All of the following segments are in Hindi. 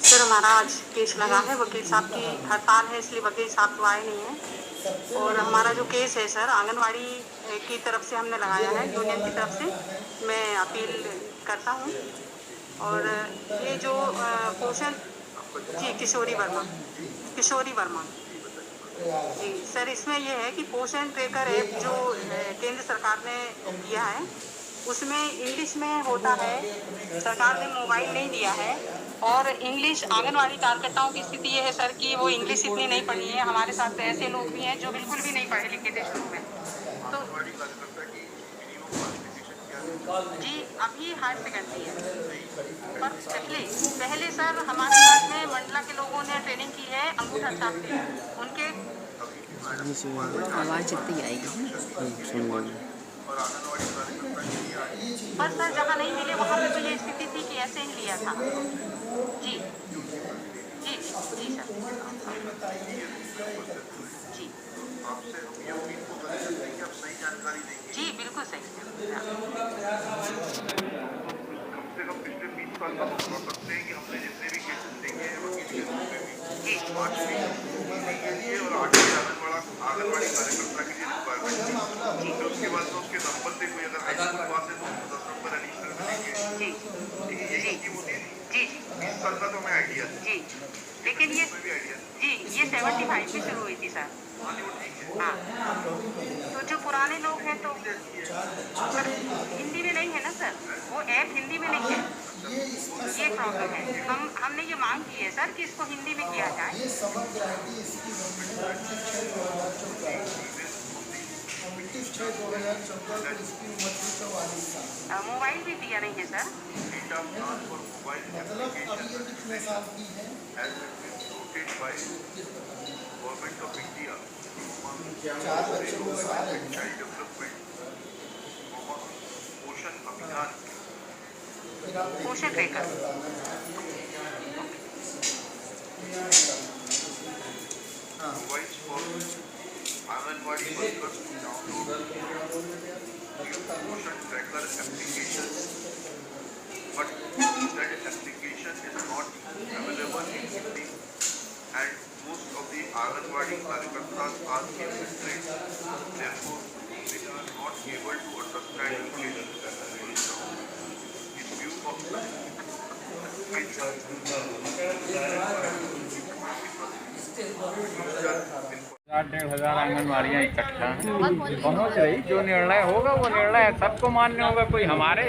सर हमारा आज केस लगा है, वकील साहब की हड़ताल है इसलिए वकील साहब तो आए नहीं हैं। और हमारा जो केस है सर आंगनवाड़ी की तरफ से हमने लगाया है, यूनियन की तरफ से। मैं अपील करता हूँ। और ये जो पोषण जी किशोरी वर्मा जी सर, इसमें ये है कि पोषण ट्रैकर ऐप जो केंद्र सरकार ने दिया है उसमें इंग्लिश में होता है। सरकार ने मोबाइल नहीं दिया है। और इंग्लिश आंगनवाड़ी कार्यकर्ताओं की स्थिति ये है सर कि वो इंग्लिश इतनी नहीं पढ़ी है। हमारे साथ ऐसे लोग भी हैं जो बिल्कुल भी नहीं पढ़े लिखे थे शुरू में। तो जी अभी हायर सेकेंडरी है। पर पहले सर हमारे साथ में मंडला के लोगों ने ट्रेनिंग की है अंगूठा छाप के उनके आवाज़ जितनी आएगी सुन लेंगे। पर सर जहाँ नहीं मिले वहाँ पे तो ये स्थिति थी कि ऐसे ही लिया था। जी जी जी सर जी जी बिल्कुल सही आंगनवाड़ी कार्यकर्ता की रिक्वायरमेंट थी, तो उसके बाद तो उसके नंबर से कोई अगर हाई स्कूल पास है तो 10 नंबर एडिशनल मिलेंगे। यही स्कीम होती है जी। 20 साल का तो हमें आइडिया जी, लेकिन ये 75 से शुरू हुई थी सर। हाँ, तो जो पुराने लोग हैं तो हिंदी में नहीं है ना सर, वो ऐप हिंदी में नहीं है, ये प्रॉब्लम है। हमने ये मांग की है सर कि इसको हिंदी में किया जाए। मोबाइल भी दिया नहीं है सर। मतलब अब ये कितने साल की है? Government of India child development पोषण अभियान पोषण tracker provides for anganwadi workers to download पोषण tracker application, but that application is not available in Hindi and most of the anganwadi कार्यकर्तास are illiterate, therefore they are not able to understand English. In view of डेढ़ हजार आंगनबाड़ियाँ इकट्ठा पहुँच रही। जो निर्णय होगा वो निर्णय सबको मान्य होगा, कोई हमारे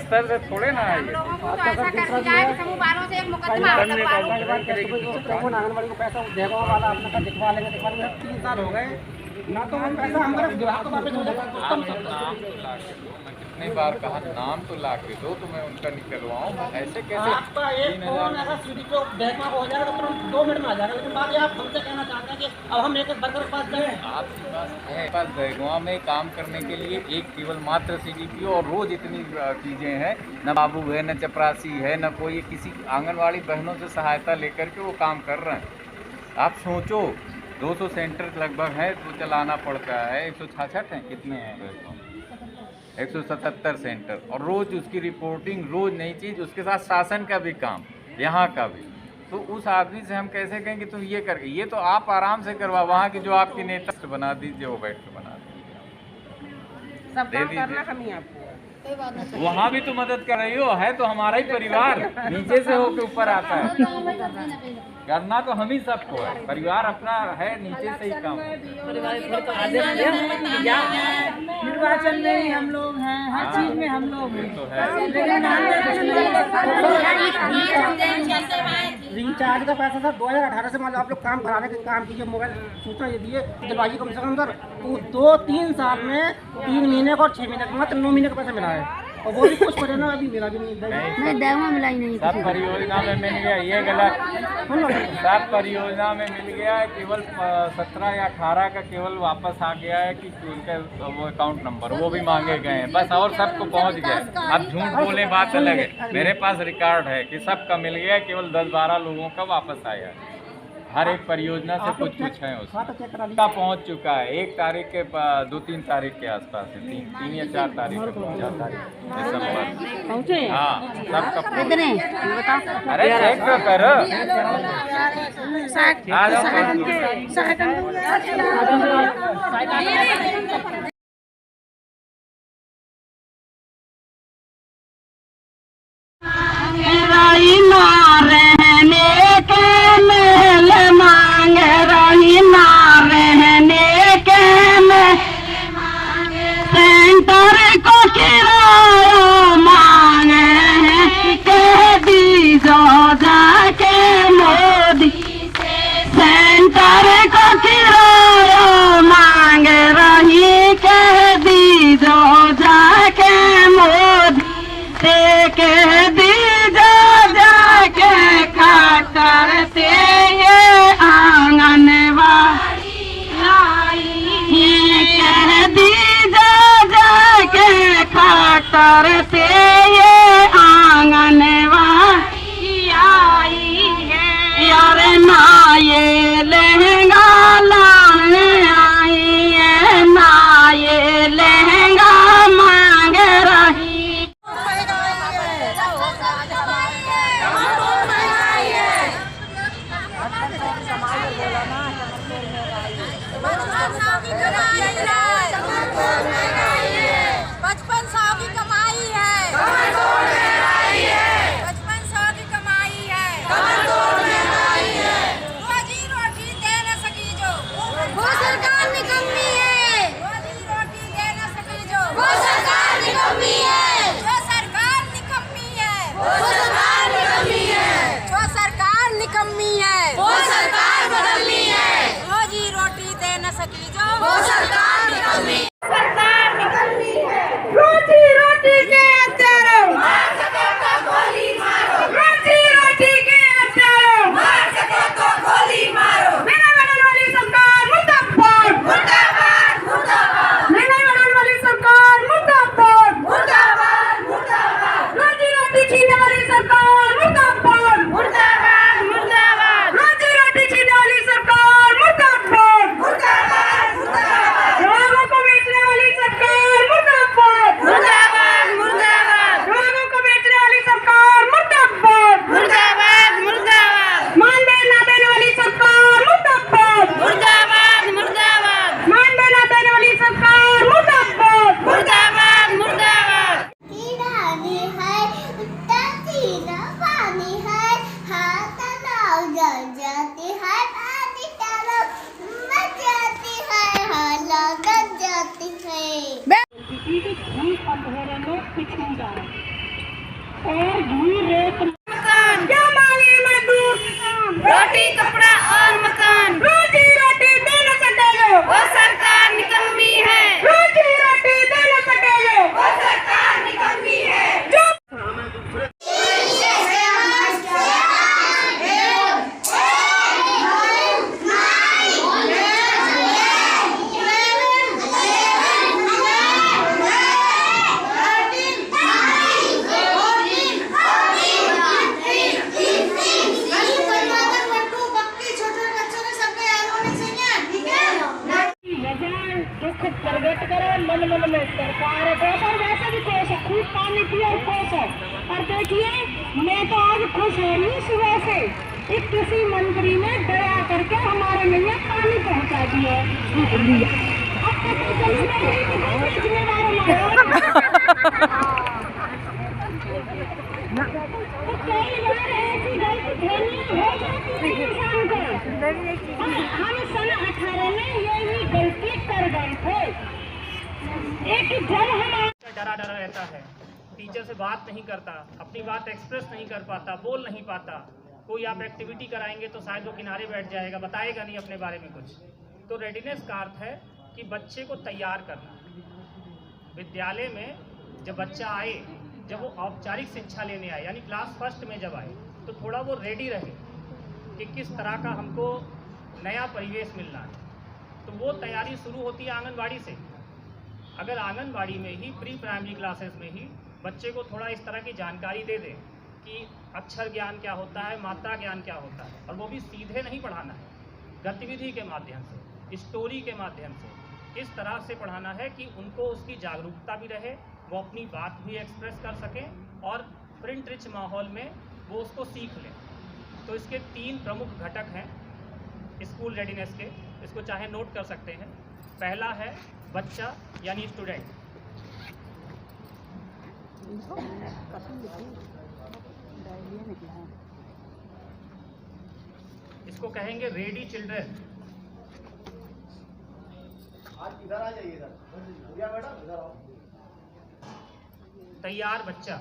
स्तर से थोड़े ना है। आंगनबाड़ी को पैसा देगा वाला अपना दिखवा लेंगे 3 साल हो गए ना, तो हम पैसा हमारे ग्राहक को वापस हो जाएगा। कितनी बार कहा नाम तो ला के दो तो मैं उनका निकलवाऊँ, ऐसे कैसे? आपका एक फोन अगर सीधी को बैंक में हो जाएगा तो तुरंत 2 मिनट में आ जाएगा, लेकिन बात ये आप हमसे कहना चाहते हैं कि अब हम एक वर्कर के पास जाएँ। आपके पास है, पास दहगवा में काम करने के लिए एक केवल मात्र CDPO और रोज़ इतनी चीज़ें हैं, न बाबू है न चपरासी है न कोई, किसी आंगनवाड़ी बहनों से सहायता लेकर के वो काम कर रहे हैं। आप सोचो 200 सेंटर लगभग है तो चलाना पड़ता है। 166 हैं, कितने हैं? 177 सेंटर, और रोज़ उसकी रिपोर्टिंग, रोज़ नई चीज़, उसके साथ शासन का भी काम, यहाँ का भी। तो उस आदमी से हम कैसे कहें कि तुम ये करके, ये तो आप आराम से करवा, वहाँ की जो आपकी नेता बना दीजिए, वो बैठ के बना दीजिए, सब दे काम दीजिए। करना हम ही आपको वहाँ भी तो मदद कर रही हो, है तो हमारा ही परिवार, नीचे से होके ऊपर आता है। करना तो हम ही सबको है, परिवार अपना है, नीचे से ही काम। निर्वाचन में हम लोग हैं, हर चीज में हम लोग हैं। तो है रिचार्ज का पैसा सर 2018 से मान लो आप लोग काम कराने के काम कीजिए, मोबाइल सूचना ये दिए दिलवाइए कम से कम सर, तो 2-3 साल में 3 महीने का और 6 महीने का, मात्र 9 महीने का पैसा मिला है, और वो भी कुछ करे ना, अभी मिला भी नहीं। दवा मिलाई नहीं, सब परियोजना में मिल गया, ये गलत। सब परियोजना में मिल गया है, केवल 17 या 18 का केवल वापस आ गया है कि उनका वो अकाउंट नंबर वो भी मांगे गए हैं बस, और सबको पहुंच गए। अब झूठ बोले बात अलग है, मेरे पास रिकॉर्ड है कि सबका मिल गया, केवल 10-12 लोगों का वापस आया है। हर एक परियोजना से कुछ कुछ है उसमें का पहुंच चुका है। 1 तारीख के 2-3 तारीख के आसपास है, 3 या 4 तारीख तक पहुंचा तारीख पहुँचे? हाँ सबका कितने बताओ? अरे चेक तो कर आ जाओ। रही ना रहने के मेल मांग रही ना रहने के सेंटर को किराया मांगे के दीजो जाके मोदी सेंटर को किराया मांग रही के दीजो जाके मोदी के दीजो जाके खा करते ये आंगनवाड़ी कह दीजो जाके खा करते ये आंगनवाड़ी आई है यार ना ये लहंगा लाने आई है ना ये लहंगा मांग रही रोटी कपड़ा और मकान रोजी रोटी दे न सकेगा वो सरकार निकम्मी है रोजी रोटी दे न सकेगा वो सरकार निकम्मी है प्रगट करे मन मन में सरकार है वैसे भी खुश है, खूब पानी पिया और खुश है। और देखिए मैं तो आज खुश हो रही हूँ सुबह से, एक कृषि मंत्री ने दया करके हमारे लिए पानी पहुँचा दिया। अब तो कई बार ऐसी गलती फैली हो जाती है इंसान को। हम सन 18 में यही गलती कर गए थे। एक जब हम डरा रहता है, टीचर से बात नहीं करता, अपनी बात एक्सप्रेस नहीं कर पाता, बोल नहीं पाता, कोई आप एक्टिविटी कराएंगे तो शायद वो किनारे बैठ जाएगा, बताएगा नहीं अपने बारे में कुछ। तो रेडीनेस का अर्थ है कि बच्चे को तैयार करना। विद्यालय में जब बच्चा आए, जब वो औपचारिक शिक्षा लेने आए यानी क्लास फर्स्ट में जब आए, तो थोड़ा वो रेडी रहे कि किस तरह का हमको नया परिवेश मिलना है। तो वो तैयारी शुरू होती है आंगनबाड़ी से। अगर आंगनबाड़ी में ही प्री प्राइमरी क्लासेस में ही बच्चे को थोड़ा इस तरह की जानकारी दे दें कि अक्षर ज्ञान क्या होता है, मात्रा ज्ञान क्या होता है, और वो भी सीधे नहीं पढ़ाना है, गतिविधि के माध्यम से, स्टोरी के माध्यम से, इस तरह से पढ़ाना है कि उनको उसकी जागरूकता भी रहे, वो अपनी बात भी एक्सप्रेस कर सकें और प्रिंट रिच माहौल में वो उसको सीख लें। तो इसके 3 प्रमुख घटक हैं स्कूल रेडीनेस के, इसको चाहे नोट कर सकते हैं। पहला है बच्चा यानी स्टूडेंट, इसको कहेंगे रेडी चिल्ड्रन। आप इधर आ जाइए, इधर भैया मैडम इधर आओ। तैयार बच्चा।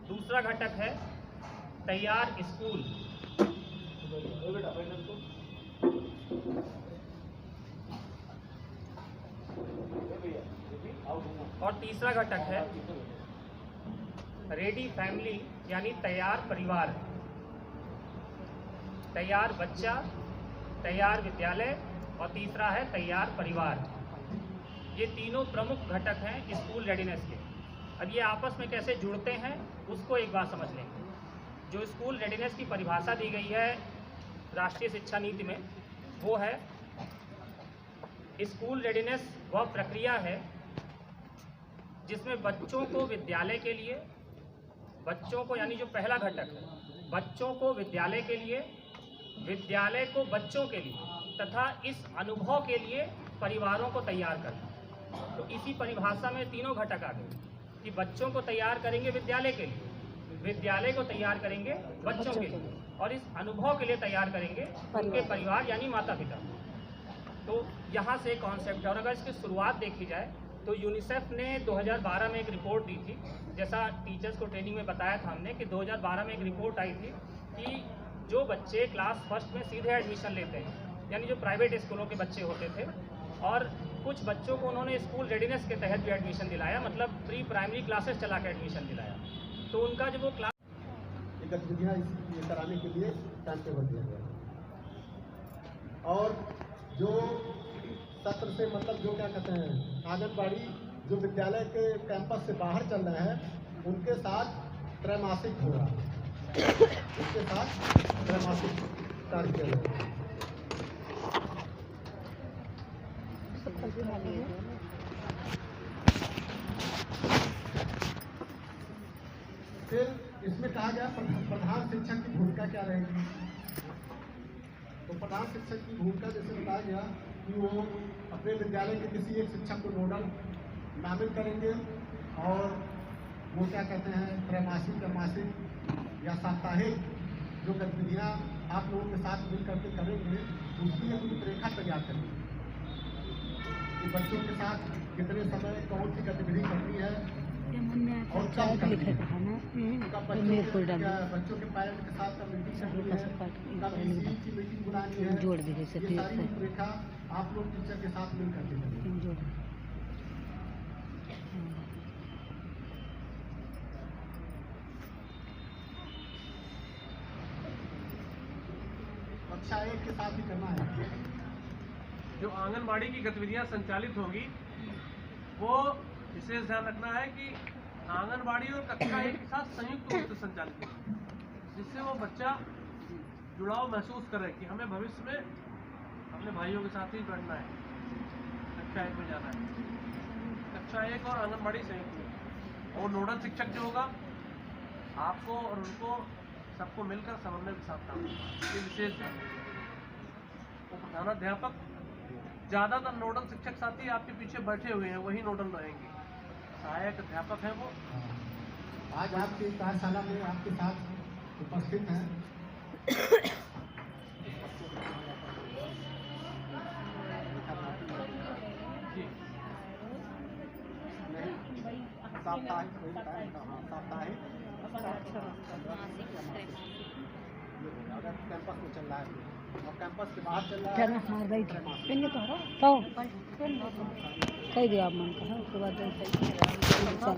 दूसरा घटक है तैयार स्कूल। और तीसरा घटक है रेडी फैमिली यानी तैयार परिवार। तैयार बच्चा, तैयार विद्यालय और तीसरा है तैयार परिवार। ये तीनों प्रमुख घटक हैं स्कूल रेडीनेस के। अब ये आपस में कैसे जुड़ते हैं उसको एक बार समझ लेंगे। जो स्कूल रेडीनेस की परिभाषा दी गई है राष्ट्रीय शिक्षा नीति में, वो है स्कूल रेडीनेस वह प्रक्रिया है जिसमें बच्चों को विद्यालय के लिए, बच्चों को यानी जो पहला घटक है, बच्चों को विद्यालय के लिए, विद्यालय को बच्चों के लिए तथा इस अनुभव के लिए परिवारों को तैयार करना। तो इसी परिभाषा में तीनों घटक आ गए कि बच्चों को तैयार करेंगे विद्यालय के लिए, विद्यालय को तैयार करेंगे बच्चों के लिए और इस अनुभव के लिए तैयार करेंगे उनके परिवार यानी माता पिता। तो यहाँ से कॉन्सेप्ट है। और अगर इसकी शुरुआत देखी जाए तो यूनिसेफ ने 2012 में एक रिपोर्ट दी थी, जैसा टीचर्स को ट्रेनिंग में बताया था हमने कि 2012 में एक रिपोर्ट आई थी कि जो बच्चे क्लास फर्स्ट में सीधे एडमिशन लेते हैं, यानी जो प्राइवेट स्कूलों के बच्चे होते थे, और कुछ बच्चों को उन्होंने स्कूल रेडीनेस के तहत भी एडमिशन दिलाया, मतलब प्री प्राइमरी क्लासेस चला के एडमिशन दिलाया। तो उनका जो वो क्लास गतिविधियाँ कराने के लिए टाइम टेबल दिया गया। और जो सत्र से मतलब जो क्या कहते हैं आंगनबाड़ी जो विद्यालय के कैंपस से बाहर चल रहे हैं उनके साथ त्रैमासिक हो रहा है, उनके साथ त्रैमासिक कार्य किया जाएगा। फिर इसमें कहा गया प्रधान शिक्षक की भूमिका क्या रहेगी। तो प्रधान शिक्षक की भूमिका जैसे बताया गया कि वो अपने विद्यालय के किसी एक शिक्षक को नोडल नामित करेंगे और वो क्या कहते हैं त्रैमासिक, त्रैमासिक या साप्ताहिक जो गतिविधियाँ आप लोगों के साथ मिल करके करेंगे उसकी एक रूपरेखा तैयार करेंगे कि बच्चों के साथ कितने समय कौन सी गतिविधि करनी है और कब करनी है। बच्चों के पेरेंट्स के साथ मीटिंग करनी है, कब की मीटिंग बुलानी है, जोड़ भी ये सारी रूपरेखा आप लोग टीचर के साथ मिल करके करेंगे। कक्षा 1 के साथ ही करना है। जो आंगनबाड़ी की गतिविधियां संचालित होंगी वो विशेष ध्यान रखना है कि आंगनबाड़ी और कक्षा 1 के साथ संयुक्त रूप से संचालित होगी, जिससे वो बच्चा जुड़ाव महसूस करे कि हमें भविष्य में अपने भाइयों के साथ ही बढ़ना है, कक्षा 1 में जाना है। कक्षा 1 और आंगनबाड़ी संयुक्त में, और नोडल शिक्षक जो होगा आपको और उनको सबको मिलकर समन्वय के साथ काम करना, ये विशेष ध्यान। वो प्रधानाध्यापक ज़्यादातर नोडल शिक्षक साथी आपके पीछे बैठे हुए हैं, वही नोडल रहेंगे। सहायक अध्यापक हैं वो आज आपकी कार्यशाला में आपके साथ उपस्थित हैं साप्ताहिक अगर कैंपस में चल रहा है और कैंपस के बाहर चल रहा है कह दिया आप मन का उसके बाद